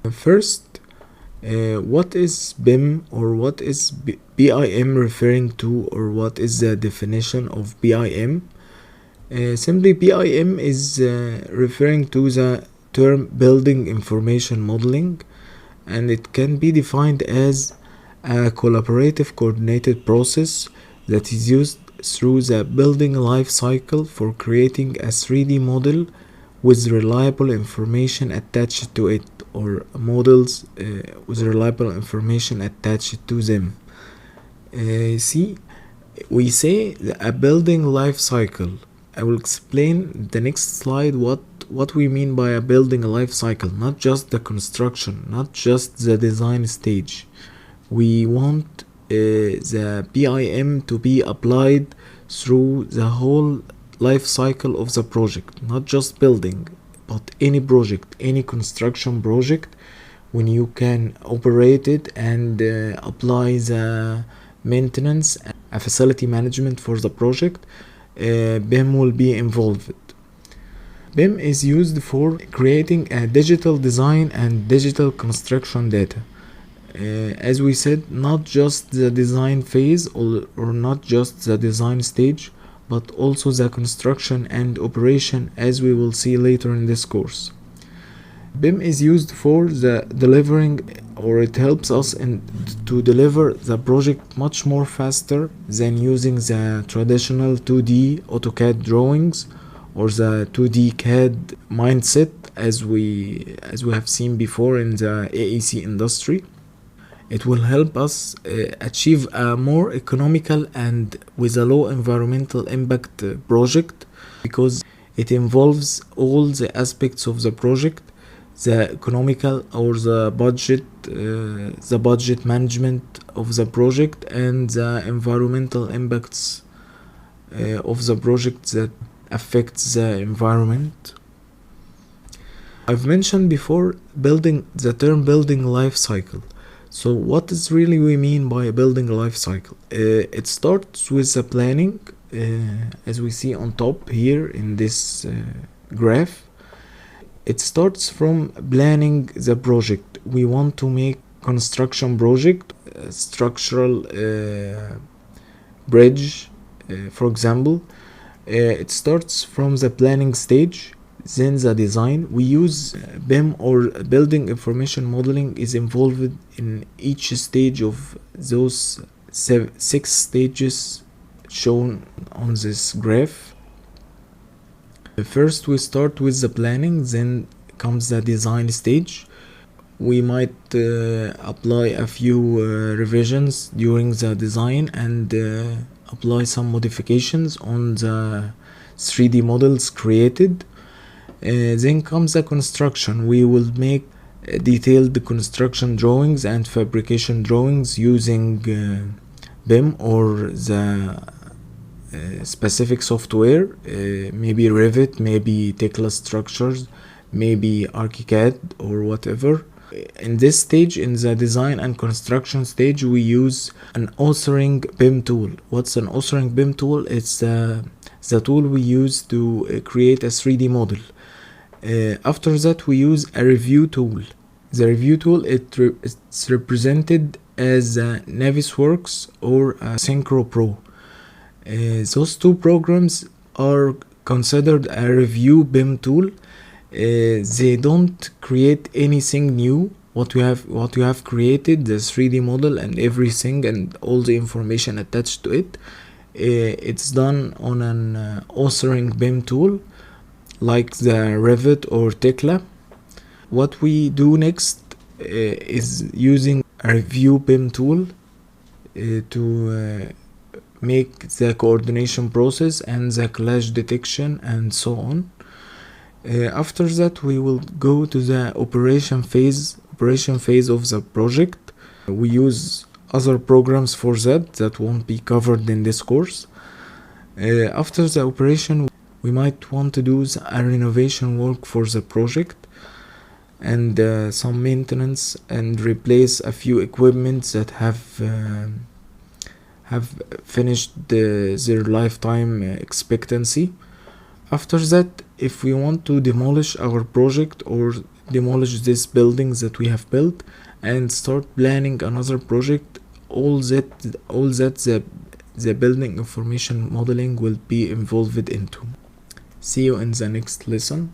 First, what is BIM, or what is BIM referring to, or what is the definition of BIM? Simply, BIM is referring to the term Building Information Modeling, and it can be defined as a collaborative coordinated process that is used through the building life cycle for creating a 3D model with reliable information attached to it, or models with reliable information attached to them. See, we say a building life cycle. I will explain the next slide what we mean by a building life cycle, not just the construction, not just the design stage. We want the BIM to be applied through the whole life cycle of the project, not just building, but any project, any construction project. When you can operate it and apply the maintenance, a facility management for the project, BIM will be involved. BIM is used for creating a digital design and digital construction data. As we said, not just the design phase, or not just the design stage, but also the construction and operation, as we will see later in this course. BIM is used for the delivering, or it helps us to deliver the project much more faster than using the traditional 2D AutoCAD drawings or the 2D CAD mindset as we have seen before in the AEC industry. It will help us achieve a more economical and with a low environmental impact project, because it involves all the aspects of the project, the economical or the budget management of the project, and the environmental impacts of the project that affects the environment. I've mentioned before the term building life cycle. So what is really we mean by a building life cycle? It starts with the planning, as we see on top here in this graph. It starts from planning the project. We want to make construction project, structural bridge, for example. It starts from the planning stage, then the design. We use BIM, or building information modeling, is involved in each stage of those 6 stages shown on this graph. First we start with the planning, then comes the design stage. We might apply a few revisions during the design and apply some modifications on the 3D models created. Then comes the construction. We will make detailed construction drawings and fabrication drawings using BIM or the specific software, maybe Revit, maybe Tekla Structures, maybe ArchiCAD or whatever. In this stage, in the design and construction stage, we use an authoring BIM tool. What's an authoring BIM tool? It's the tool we use to create a 3D model. After that, we use a review tool. The review tool, it's represented as Navisworks or Synchro Pro. Those two programs are considered a review BIM tool. They don't create anything new. What you have created, the 3D model and everything and all the information attached to it, it's done on an authoring BIM tool like the Revit or Tekla. What we do next is using a review BIM tool to make the coordination process and the clash detection and so on. After that, we will go to the operation phase of the project. We use other programs for that won't be covered in this course. After the operation, we might want to do a renovation work for the project and some maintenance, and replace a few equipments that have finished their lifetime expectancy. After that, if we want to demolish our project or demolish this building that we have built and start planning another project. All that the building information modeling will be involved into. See you in the next lesson.